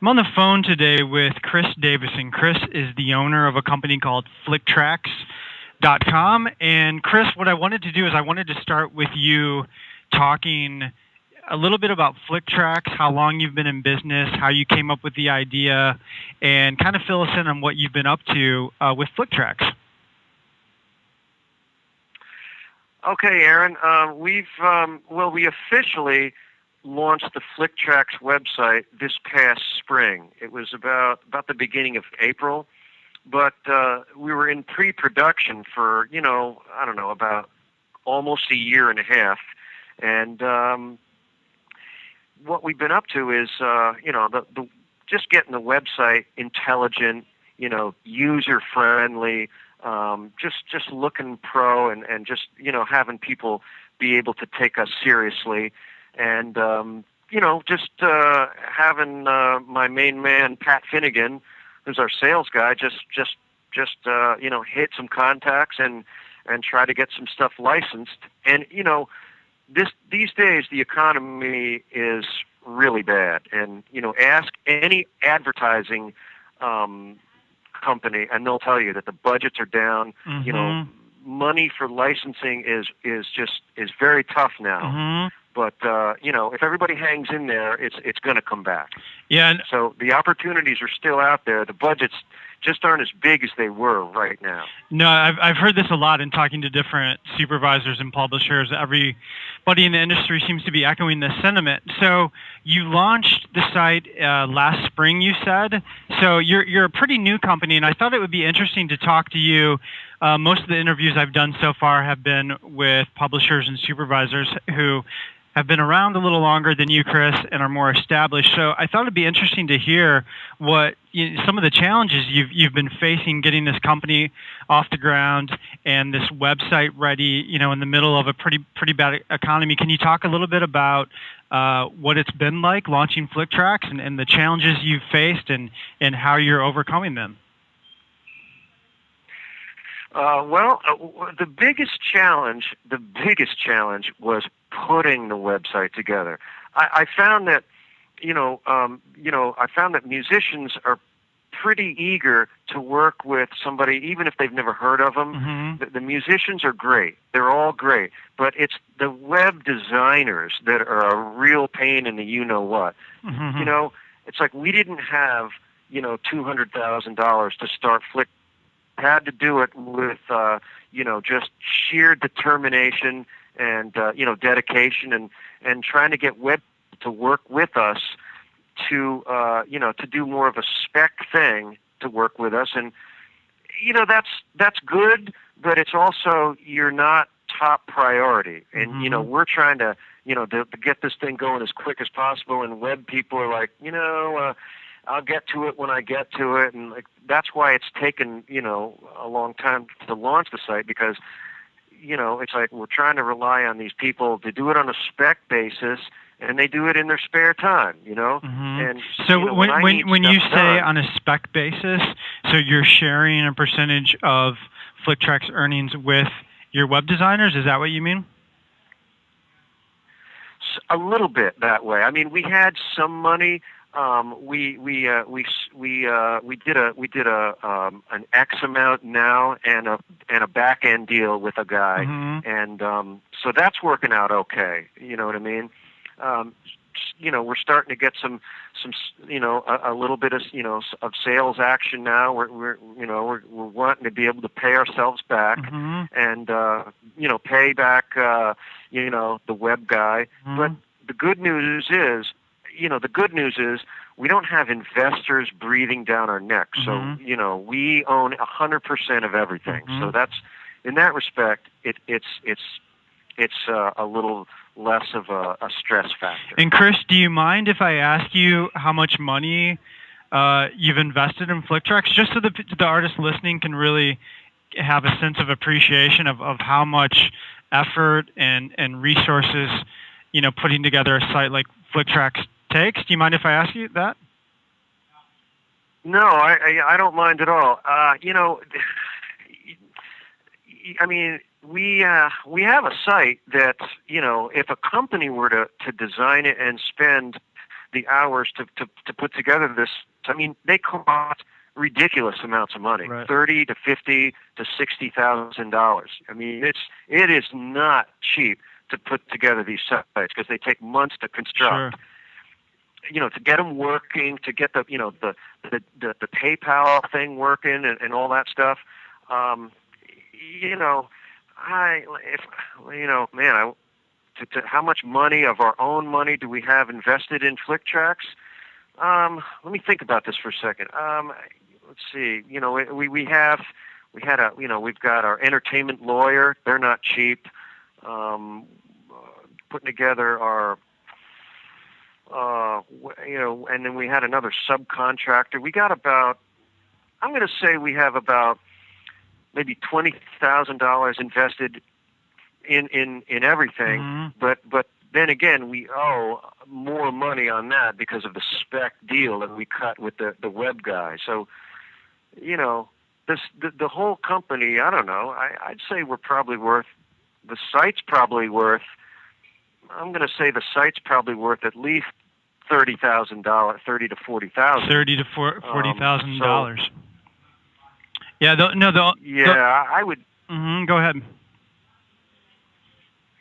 I'm on the phone today with Chris Davison. Chris is the owner of a company called Fliktrax.com. And Chris, what I wanted to do is I wanted to start with you talking a little bit about Fliktrax, how long you've been in business, how you came up with the idea, and kind of fill us in on what you've been up to with Fliktrax. Okay, Aaron. We officially launched the Fliktrax website this past spring. It was about the beginning of April, but we were in pre-production for I don't know, about almost a year and a half, and what we've been up to is the just getting the website intelligent, user friendly. Just looking pro and just having people be able to take us seriously, and just having my main man Pat Finnegan, who's our sales guy, just hit some contacts and try to get some stuff licensed. And these days the economy is really bad, and ask any advertising company, and they'll tell you that the budgets are down. Mm-hmm. Money for licensing is very tough now. Mm-hmm. But if everybody hangs in there, it's going to come back. Yeah. So the opportunities are still out there. The budgets just aren't as big as they were right now. No, I've heard this a lot in talking to different supervisors and publishers. Everybody in the industry seems to be echoing this sentiment. So you launched the site last spring, you said. So you're a pretty new company, and I thought it would be interesting to talk to you. Most of the interviews I've done so far have been with publishers and supervisors who have been around a little longer than you, Chris, and are more established. So I thought it'd be interesting to hear what some of the challenges you've been facing getting this company off the ground and this website ready, in the middle of a pretty bad economy. Can you talk a little bit about what it's been like launching Fliktrax and the challenges you've faced and how you're overcoming them? The biggest challenge was putting the website together. I found that, musicians are pretty eager to work with somebody, even if they've never heard of them. Mm-hmm. The musicians are great; they're all great. But it's the web designers that are a real pain in the what. Mm-hmm. It's like we didn't have $200,000 to start Flick. Had to do it with just sheer determination and dedication and trying to get web to work with us to do more of a spec thing to work with us. And that's good, but it's also you're not top priority. And Mm-hmm. we're trying to to get this thing going as quick as possible, and web people are like I'll get to it when I get to it, and that's why it's taken a long time to launch the site, because it's like we're trying to rely on these people to do it on a spec basis, and they do it in their spare time, Mm-hmm. And so when you say done, on a spec basis, so you're sharing a percentage of Fliktrax earnings with your web designers, is that what you mean? a little bit that way. I mean, we had some money. We did an X amount now and a back end deal with a guy, Mm-hmm. and so that's working out okay. You know what I mean? We're starting to get some a little bit of of sales action now. We're wanting to be able to pay ourselves back, Mm-hmm. and pay back the web guy. Mm-hmm. But the good news is we don't have investors breathing down our necks. Mm-hmm. So we own 100% of everything. Mm-hmm. So that's, in that respect, it's a little less of a stress factor. And Chris, do you mind if I ask you how much money you've invested in Fliktrax, just so the artists listening can really have a sense of appreciation of how much effort and resources putting together a site like Fliktrax takes? Do you mind if I ask you that? No, I don't mind at all. I mean, we have a site that if a company were to design it and spend the hours to put together this. I mean, they cost ridiculous amounts of money, Right. $30,000 to $50,000 to $60,000. I mean, it is not cheap to put together these sites because they take months to construct. Sure. You know, to get them working, to get the the PayPal thing working and all that stuff. You know, how much money of our own money do we have invested in Fliktrax? Let me think about this for a second. Let's see. You know, we've got our entertainment lawyer. They're not cheap. Putting together our, and then we had another subcontractor. We got about, I'm going to say we have about maybe $20,000 invested in everything. Mm-hmm. But then again, we owe more money on that because of the spec deal that we cut with the web guy. So, you know, the whole company, I don't know, I'd say we're probably worth, the site's probably worth, I'm going to say the site's probably worth at least $30,000, $30,000 to $40,000. $30,000 to $40,000. Yeah. I would. Mm-hmm, go ahead.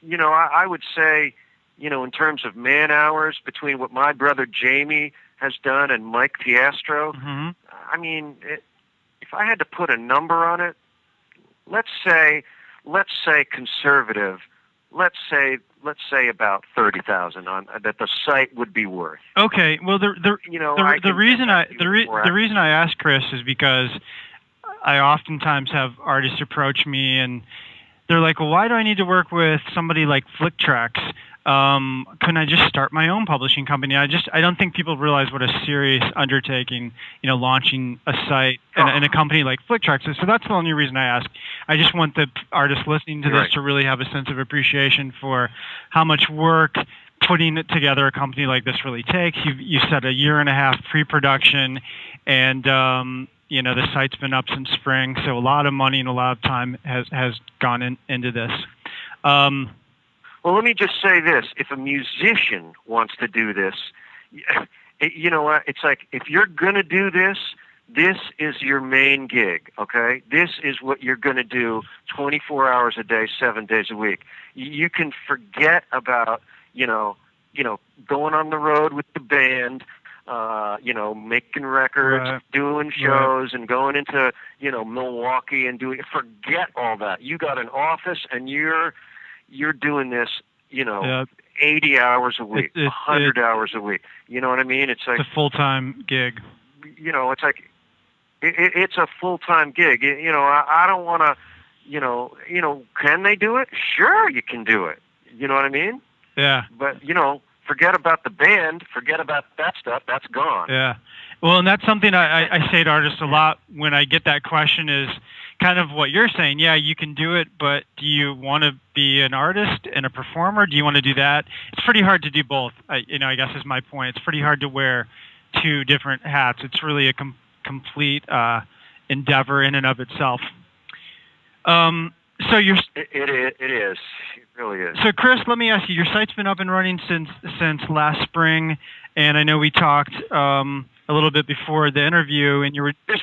You know, I would say, you know, in terms of man hours between what my brother Jamie has done and Mike Piastro, Mm-hmm. I mean, if I had to put a number on it, let's say conservative, let's say about 30,000 on that the site would be worth. Okay. Well, the reason I ask, Chris, is because I oftentimes have artists approach me and they're like, well, why do I need to work with somebody like Fliktrax? Couldn't I just start my own publishing company? I don't think people realize what a serious undertaking, you know, launching a site and a company like Fliktrax is. So that's the only reason I ask. I just want the artists listening to this to really have a sense of appreciation for how much work putting together a company like this really takes. You said a year and a half pre-production, and you know, the site's been up since spring, so a lot of money and a lot of time has gone into this. Well, let me just say this. If a musician wants to do this, you know what? It's like, if you're going to do this, this is your main gig, okay? This is what you're going to do 24 hours a day, 7 days a week. You can forget about, you know, going on the road with the band, you know, making records, doing shows, and going into, you know, Milwaukee and forget all that. You got an office and you're doing this, you know, 80 hours a week, 100 hours a week. You know what I mean? It's like a full-time gig. You know, it's like it's a full-time gig. You know, I don't want to, you know, can they do it? Sure, you can do it. You know what I mean? Yeah. But, you know, forget about the band, forget about that stuff. That's gone. Yeah. Well, and that's something I say to artists a lot when I get that question is kind of what you're saying. Yeah, you can do it, but do you want to be an artist and a performer? Do you want to do that? It's pretty hard to do both. I guess is my point. It's pretty hard to wear two different hats. It's really a complete endeavor in and of itself. So you're. It is. It really is. So Chris, let me ask you. Your site's been up and running since last spring, and I know we talked a little bit before the interview, and you were this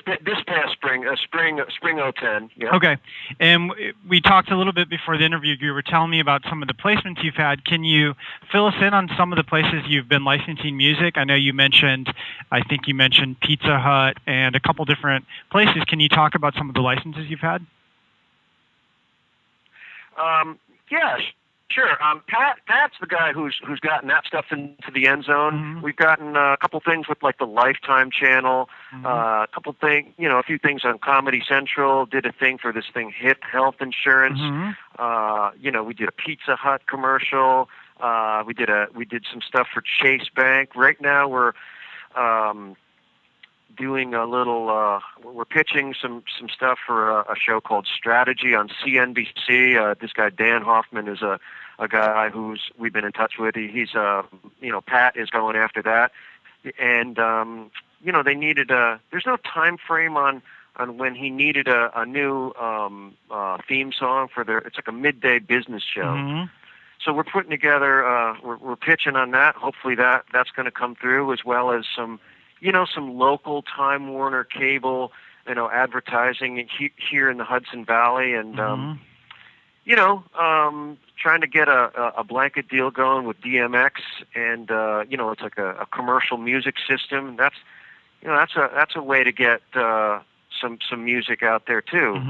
past spring, spring 2010. Yeah. Okay, and we talked a little bit before the interview. You were telling me about some of the placements you've had. Can you fill us in on some of the places you've been licensing music? I know you mentioned, I think you mentioned Pizza Hut and a couple different places. Can you talk about some of the licenses you've had? Yeah, sure. Pat's the guy who's gotten that stuff into the end zone. Mm-hmm. We've gotten a couple things with like the Lifetime channel, Mm-hmm. a couple things, you know, a few things on Comedy Central. Did a thing for this thing, Hip Health Insurance. Mm-hmm. You know, we did a Pizza Hut commercial. We did some stuff for Chase Bank. Right now we're doing a little. We're pitching some stuff for a show called Strategy on CNBC. This guy Dan Hoffman is a guy who's we've been in touch with. He's you know, Pat is going after that, and you know, they needed a. There's no time frame on when he needed a new theme song for their. It's like a midday business show. Mm-hmm. So we're putting together, we're pitching on that. Hopefully that's going to come through, as well as some, some local Time Warner cable, advertising here in the Hudson Valley, and trying to get a blanket deal going with DMX, and it's like a commercial music system. That's a way to get some music out there too.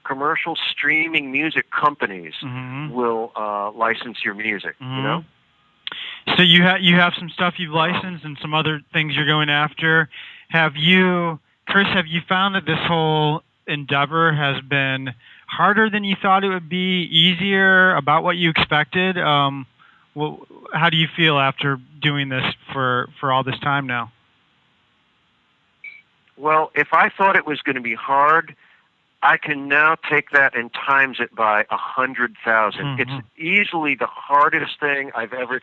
Commercial streaming music companies will license your music. So you have some stuff you've licensed and some other things you're going after. Chris, have you found that this whole endeavor has been harder than you thought it would be, easier, about what you expected? How do you feel after doing this for all this time now? Well, if I thought it was going to be hard, I can now take that and times it by 100,000. It's easily the hardest thing I've ever.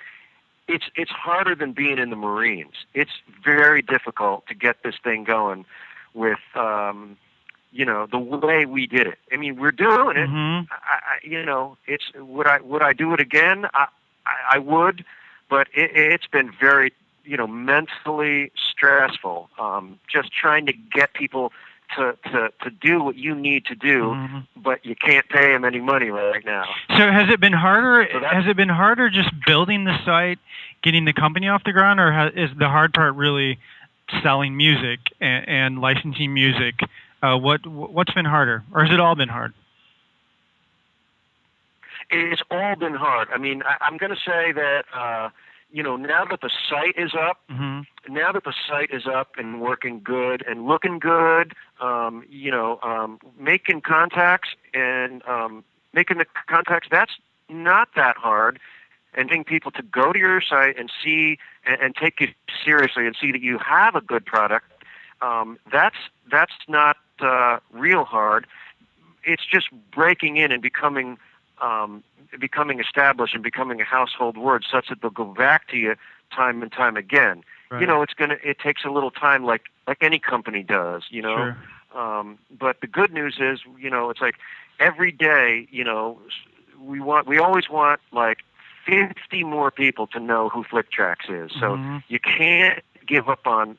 It's harder than being in the Marines. It's very difficult to get this thing going with the way we did it. I mean, we're doing it. It's would I do it again? I would, but it's been very mentally stressful. Just trying to get people to do what you need to do, but you can't pay them any money right now. So has it been harder? Has it been harder just building the site, getting the company off the ground, or is the hard part really selling music and licensing music? What's been harder, or has it all been hard? It's all been hard. I mean, I'm going to say that now that the site is up, and working good and looking good, making contacts and making the contacts, that's not that hard. And getting people to go to your site and see and take you seriously and see that you have a good product, that's not real hard. It's just breaking in and becoming established and becoming a household word, such that they'll go back to you time and time again. Right. It takes a little time, like any company does. Sure. But the good news is, it's like every day, we always want like 50 more people to know who Fliktrax is. So you can't give up on,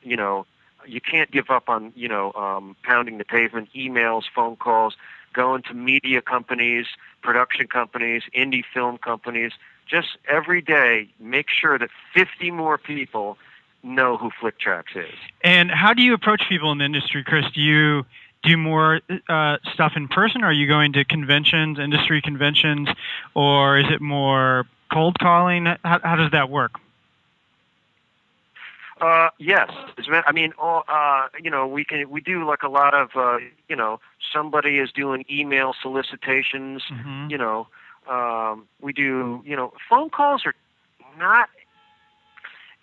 pounding the pavement, emails, phone calls, going to media companies, production companies, indie film companies. Just every day, make sure that 50 more people know who Fliktrax is. And how do you approach people in the industry, Chris? Do you do more stuff in person? Or are you going to conventions, industry conventions, or is it more cold calling? How does that work? Yes. I mean, we do like a lot of, somebody is doing email solicitations, we do, phone calls are not,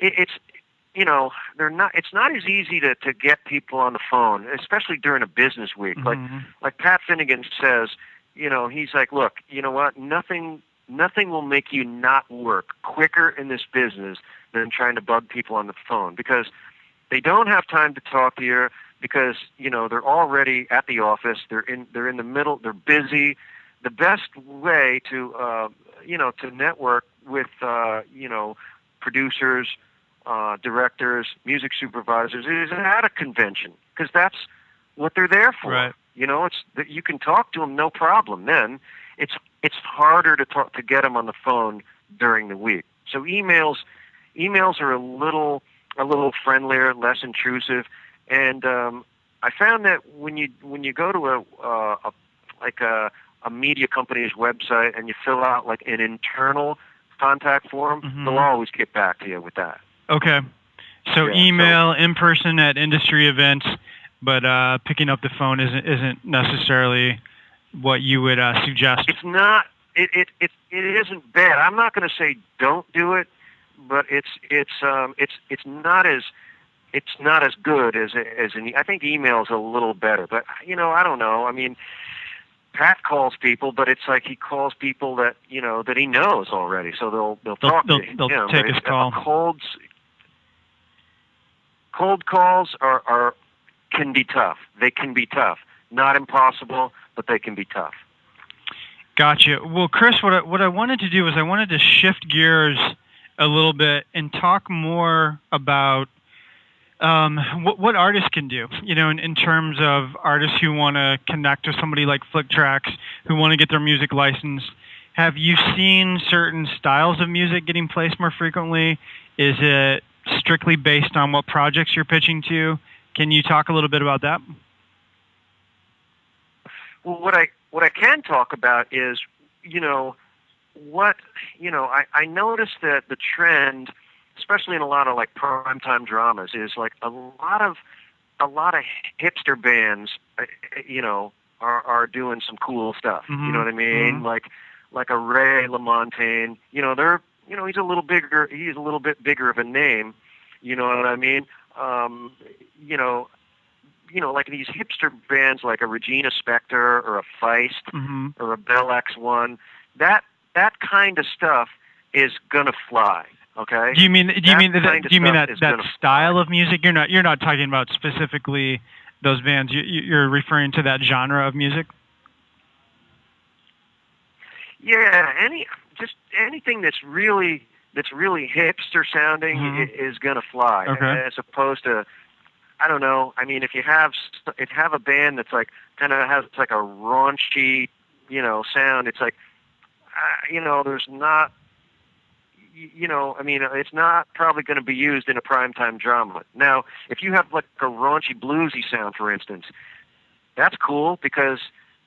it's not as easy to get people on the phone, especially during a business week. Like Pat Finnegan says, he's like, look, you know what? Nothing will make you not work quicker in this business than trying to bug people on the phone, because they don't have time to talk to you, because they're already at the office, they're in the middle, they're busy. The best way to to network with producers, directors, music supervisors is at a convention, because that's what they're there for. Right. It's that you can talk to them, no problem. Then it's harder to get them on the phone during the week. So emails are a little friendlier, less intrusive, and I found that when you go to a media company's website and you fill out like an internal contact form, they'll always get back to you with that. Okay. So email, in person at industry events, but picking up the phone isn't necessarily what you would suggest. It's not. It isn't bad. I'm not going to say don't do it, but it's not as good as I think email is a little better. But I don't know. I mean, Pat calls people, but it's like he calls people that that he knows already, so they'll talk to him. They'll take his call. Cold calls can be tough. They can be tough. Not impossible, but they can be tough. Gotcha. Well, Chris, what I wanted to do is I wanted to shift gears a little bit and talk more about what artists can do, in terms of artists who want to connect with somebody like Fliktrax, who want to get their music licensed. Have you seen certain styles of music getting placed more frequently? Is it strictly based on what projects you're pitching to? Can you talk a little bit about that? Well, what I can talk about is, I noticed that the trend, especially in a lot of like primetime dramas, is like a lot of hipster bands, are doing some cool stuff. Mm-hmm. You know what I mean? Mm-hmm. Like a Ray LaMontagne. They're he's a little bigger. He's a little bit bigger of a name. You know what I mean? Like these hipster bands, like a Regina Spektor or a Feist Mm-hmm. or a Bell X1. That kind of stuff is gonna fly. Okay. Do you mean that style of music? You're not talking about specifically those bands. You're referring to that genre of music. Yeah. Anything that's really hipster sounding is gonna fly. Okay. As opposed to, I don't know. I mean, if you have a band that's like kind of has like a raunchy, sound, it's like, there's not. I mean, it's not probably going to be used in a primetime drama. Now, if you have like a raunchy bluesy sound, for instance, that's cool because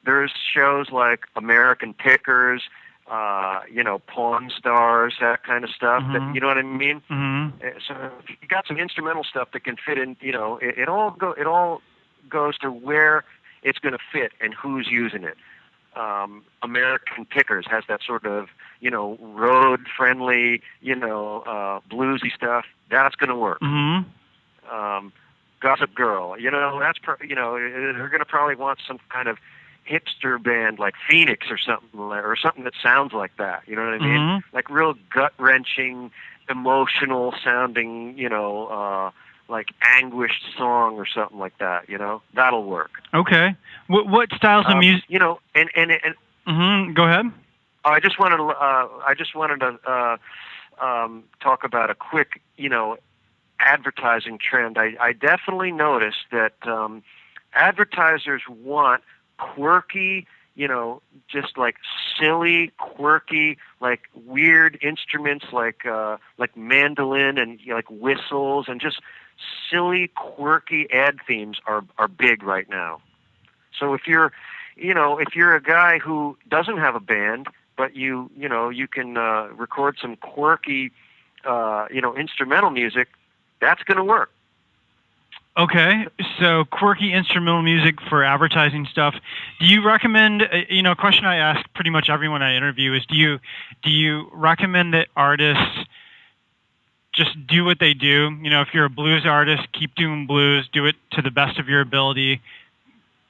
there's shows like American Pickers, Pawn Stars, that kind of stuff. Mm-hmm. That, you know what I mean? Mm-hmm. So if you got some instrumental stuff that can fit in, it all goes to where it's going to fit and who's using it. American Pickers has that sort of, road friendly, bluesy stuff. That's going to work. Mm-hmm. Gossip Girl, they're going to probably want some kind of hipster band like Phoenix or something that sounds like that. You know what I mean? Mm-hmm. Like real gut wrenching, emotional sounding, like anguished song or something like that. That'll work. Okay. What styles of music? And Mm-hmm. Go ahead. I just wanted to talk about a quick, advertising trend. I definitely noticed that advertisers want quirky, just like silly, quirky, like weird instruments like mandolin and like whistles and just silly, quirky ad themes are big right now. So if you're a guy who doesn't have a band, but you can record some quirky, instrumental music, that's going to work. Okay, so quirky instrumental music for advertising stuff. Do you recommend? A question I ask pretty much everyone I interview is: Do you recommend that artists just do what they do? If you're a blues artist, keep doing blues. Do it to the best of your ability.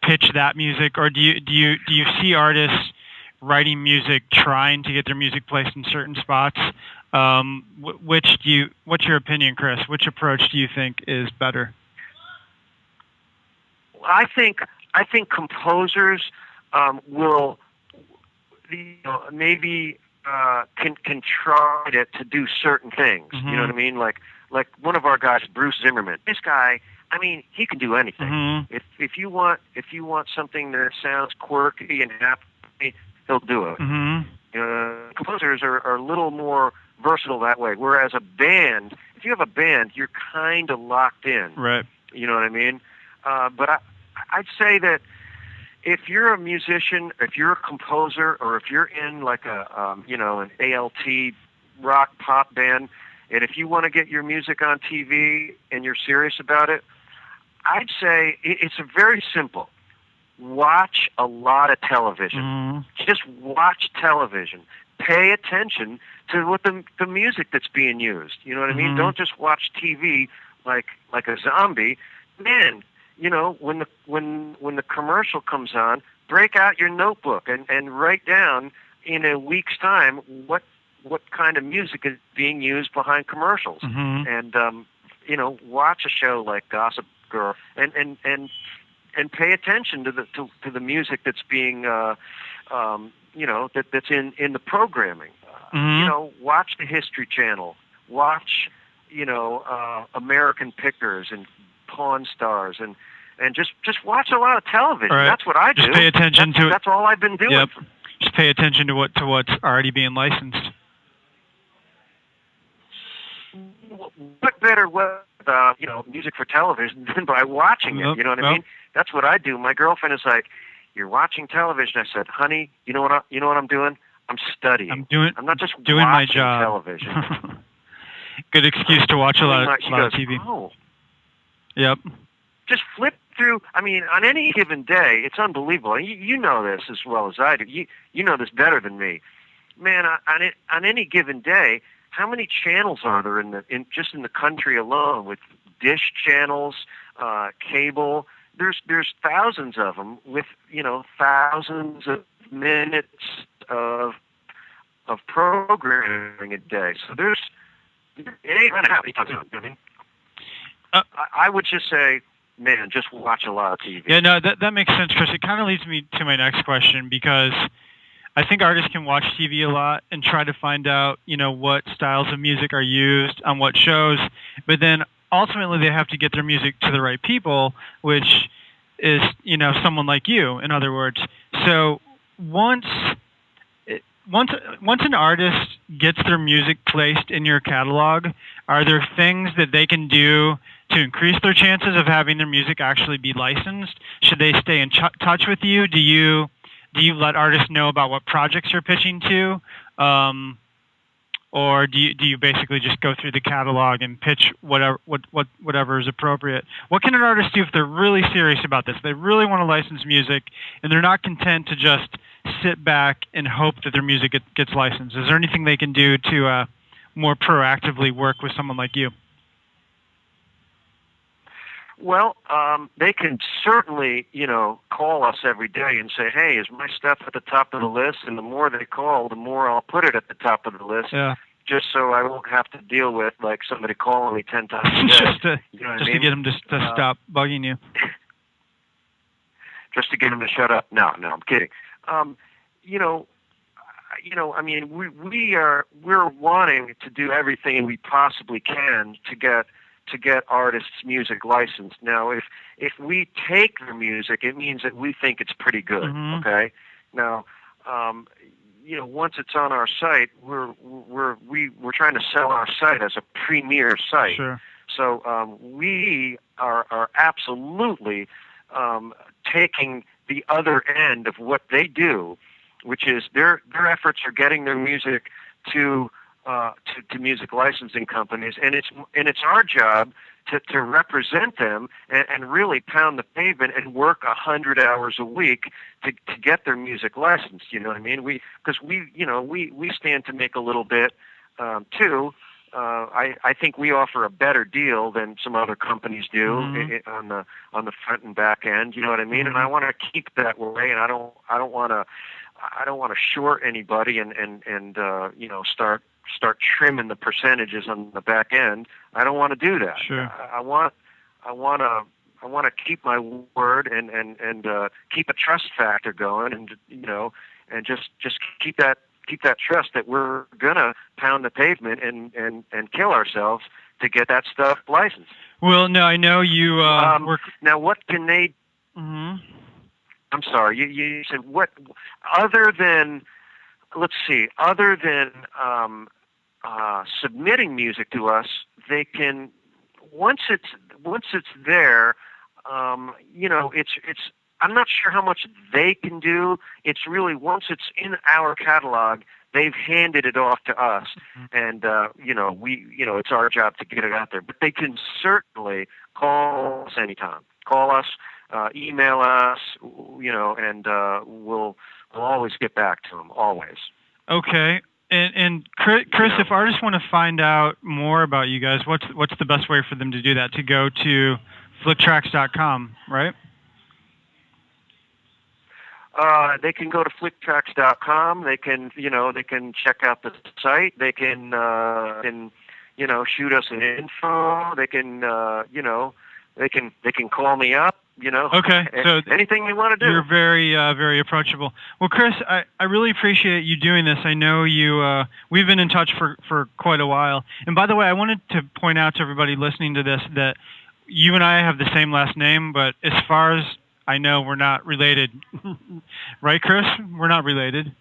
Pitch that music, or do you see artists writing music, trying to get their music placed in certain spots? What's your opinion, Chris? Which approach do you think is better? I think composers will maybe can try to do certain things. Mm-hmm. You know what I mean? Like one of our guys, Bruce Zimmerman. This guy, I mean, he can do anything. Mm-hmm. If you want something that sounds quirky and happy, he'll do it. Mm-hmm. Composers are a little more versatile that way. Whereas a band, if you have a band, you're kind of locked in. Right. You know what I mean? But I'd say that if you're a musician, if you're a composer, or if you're in like an ALT rock pop band, and if you want to get your music on TV and you're serious about it, I'd say it's very simple. Watch a lot of television. Mm-hmm. Just watch television. Pay attention to what the music that's being used. You know what I mean? Don't just watch TV like a zombie. Man, when the commercial comes on, break out your notebook and write down in a week's time what kind of music is being used behind commercials. Mm-hmm. And watch a show like Gossip Girl and pay attention to the music that's being that's in the programming. Mm-hmm. Watch the History Channel. Watch, American Pickers and Pawn Stars, and just watch a lot of television. Right. That's what I do. Just pay attention to it. That's all I've been doing. Yep. Just pay attention to what's already being licensed. What better way about music for television than by watching it? You know what I mean? That's what I do. My girlfriend is like, "You're watching television." I said, "Honey, you know what I'm doing? I'm studying. I'm not just doing my watching job." Television. Good excuse to watch a lot of TV. Oh. Yep. Just flip through. I mean, on any given day, it's unbelievable. You know this as well as I do. You know this better than me, man. On any given day, how many channels are there in the country alone, with dish channels, cable? There's thousands of them with thousands of minutes of programming a day. So it ain't gonna happen. I mean, I would just say, man, just watch a lot of TV. Yeah, no, that makes sense, Chris. It kind of leads me to my next question, because I think artists can watch TV a lot and try to find out, what styles of music are used on what shows, but then ultimately they have to get their music to the right people, which is, someone like you, in other words. So once an artist gets their music placed in your catalog, are there things that they can do to increase their chances of having their music actually be licensed? Should they stay in touch with you? Do you let artists know about what projects you're pitching to, or do you basically just go through the catalog and pitch whatever is appropriate? What can an artist do if they're really serious about this? They really want to license music, and they're not content to just sit back and hope that their music gets licensed. Is there anything they can do to more proactively work with someone like you? Well, they can certainly, call us every day and say, "Hey, is my stuff at the top of the list?" And the more they call, the more I'll put it at the top of the list. Yeah. Just so I won't have to deal with somebody calling me 10 times a day. just to get them to stop bugging you. Just to get them to shut up. No, I'm kidding. I mean, we're wanting to do everything we possibly can to get artists' music licensed. Now, if we take their music, it means that we think it's pretty good. Mm-hmm. Okay. Now, once it's on our site, we're trying to sell our site as a premier site. Sure. So we are absolutely taking the other end of what they do, which is their efforts are getting their music to music licensing companies, and it's our job to represent them and really pound the pavement and work 100 hours a week to get their music licensed. You know what I mean? We stand to make a little bit too. I think we offer a better deal than some other companies do. Mm-hmm. on the front and back end. You know what I mean? Mm-hmm. And I want to keep that way, and I don't want to short anybody and start trimming the percentages on the back end. I don't want to do that. Sure. I want to keep my word and keep a trust factor going, and just keep that trust that we're gonna pound the pavement and kill ourselves to get that stuff licensed. Well, no, I know you work. Now, what can they? Mm-hmm. I'm sorry. You said what other than? Let's see. Other than submitting music to us, they can once it's there. It's. I'm not sure how much they can do. It's really once it's in our catalog, they've handed it off to us, and it's our job to get it out there. But they can certainly call us anytime. Call us, email us, and we'll always get back to them. Always. Okay. And Chris, if artists want to find out more about you guys, what's the best way for them to do that? To go to Fliktrax.com, right? They can go to Fliktrax.com. They can check out the site. They can shoot us an info. They can call me up. Okay. So anything you want to do. You're very, very approachable. Well, Chris, I really appreciate you doing this. I know we've been in touch for quite a while. And by the way, I wanted to point out to everybody listening to this that you and I have the same last name, but as far as I know, we're not related. Right, Chris? We're not related.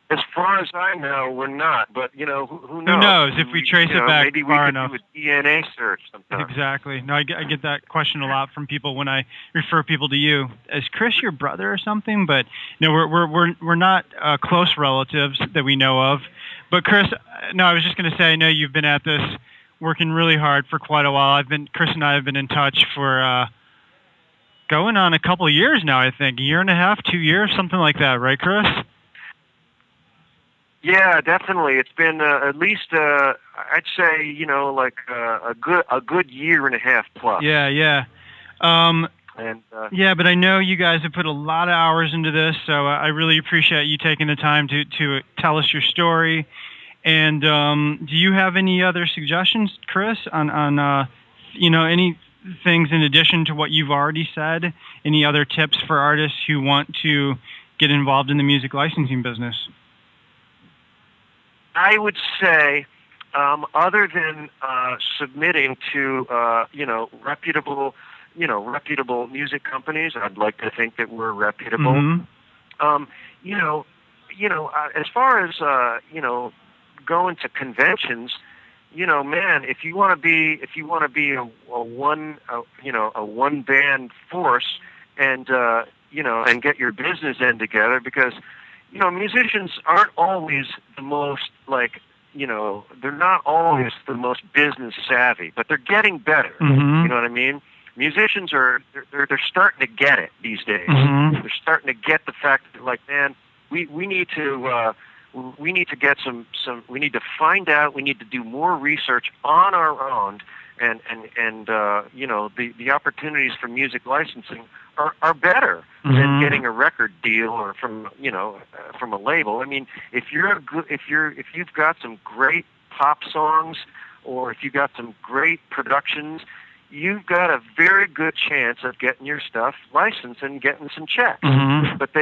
As far as I know, we're not. But, who knows? Who knows if we trace it back maybe far we enough. could do a DNA search sometime. Exactly. No, I get that question a lot from people when I refer people to you. Is Chris your brother or something? But no, we're not close relatives that we know of. But Chris, no, I was just going to say, I know you've been at this working really hard for quite a while. Chris and I have been in touch for going on a couple of years now. I think a year and a half, 2 years, something like that, right, Chris? Yeah, definitely. It's been at least I'd say a good year and a half plus. Yeah. Yeah, but I know you guys have put a lot of hours into this, so I really appreciate you taking the time to tell us your story. And do you have any other suggestions, Chris, on any things in addition to what you've already said? Any other tips for artists who want to get involved in the music licensing business? I would say, other than submitting to reputable music companies, I'd like to think that we're reputable. Mm-hmm. As far as going to conventions, man, if you want to be a one band force and and get your business end together, because musicians aren't always the most they're not always the most business savvy, but they're getting better. Mm-hmm. You know what I mean? Musicians they're starting to get it these days. Mm-hmm. They're starting to get the fact that, man, we need to get some we need to find out, we need to do more research on our own, and the opportunities for music licensing are better mm-hmm. than getting a record deal or from a label. I mean, if you've got some great pop songs, or if you've got some great productions, you've got a very good chance of getting your stuff licensed and getting some checks. Mm-hmm. But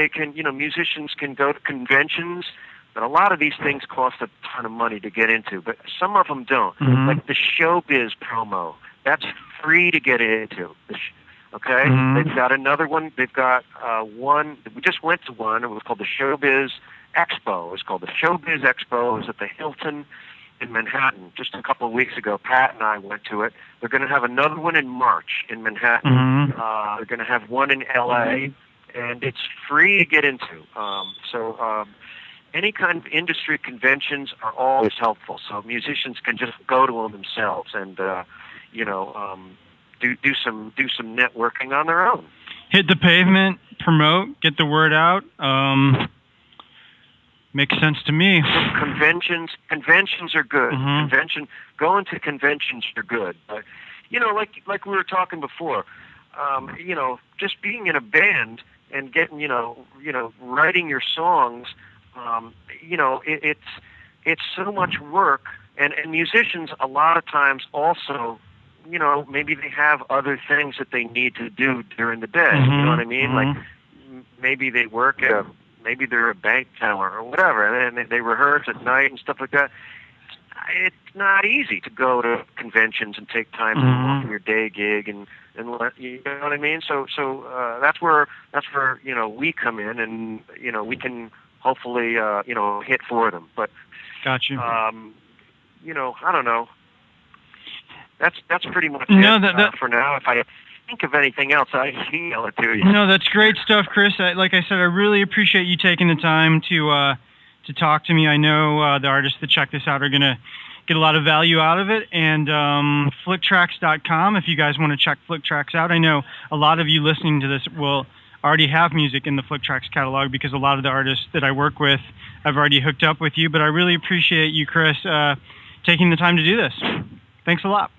musicians can go to conventions, but a lot of these things cost a ton of money to get into, but some of them don't. Mm-hmm. Like the Showbiz promo, that's free to get into. Okay? Mm-hmm. They've got another one. They've got one. We just went to one. It was called the Showbiz Expo. It was called the Showbiz Expo. It was at the Hilton in Manhattan just a couple of weeks ago. Pat and I went to it. They're going to have another one in March in Manhattan. Mm-hmm. They're going to have one in L.A., and it's free to get into. Any kind of industry conventions are always helpful, so musicians can just go to them themselves and do some networking on their own. Hit the pavement, promote, get the word out. Makes sense to me. Conventions are good. Mm-hmm. Going to conventions are good, but like we were talking before, just being in a band and getting writing your songs. It's so much work, and musicians a lot of times also, maybe they have other things that they need to do during the day. Mm-hmm. You know what I mean? Mm-hmm. Like maybe they work maybe they're a bank teller or whatever, and they rehearse at night and stuff like that. It's not easy to go to conventions and take time off from your day gig and let, you know what I mean? So that's where we come in, and we can hopefully hit for them. But got you. I don't know. That's pretty much it for now. If I think of anything else, I email it to you. No, that's great stuff, Chris. Like I said, I really appreciate you taking the time to talk to me. I know the artists that check this out are going to get a lot of value out of it. And Fliktrax.com, if you guys want to check Fliktrax out. I know a lot of you listening to this will already have music in the Fliktrax catalog, because a lot of the artists that I work with I've already hooked up with you. But I really appreciate you, Chris, taking the time to do this. Thanks a lot.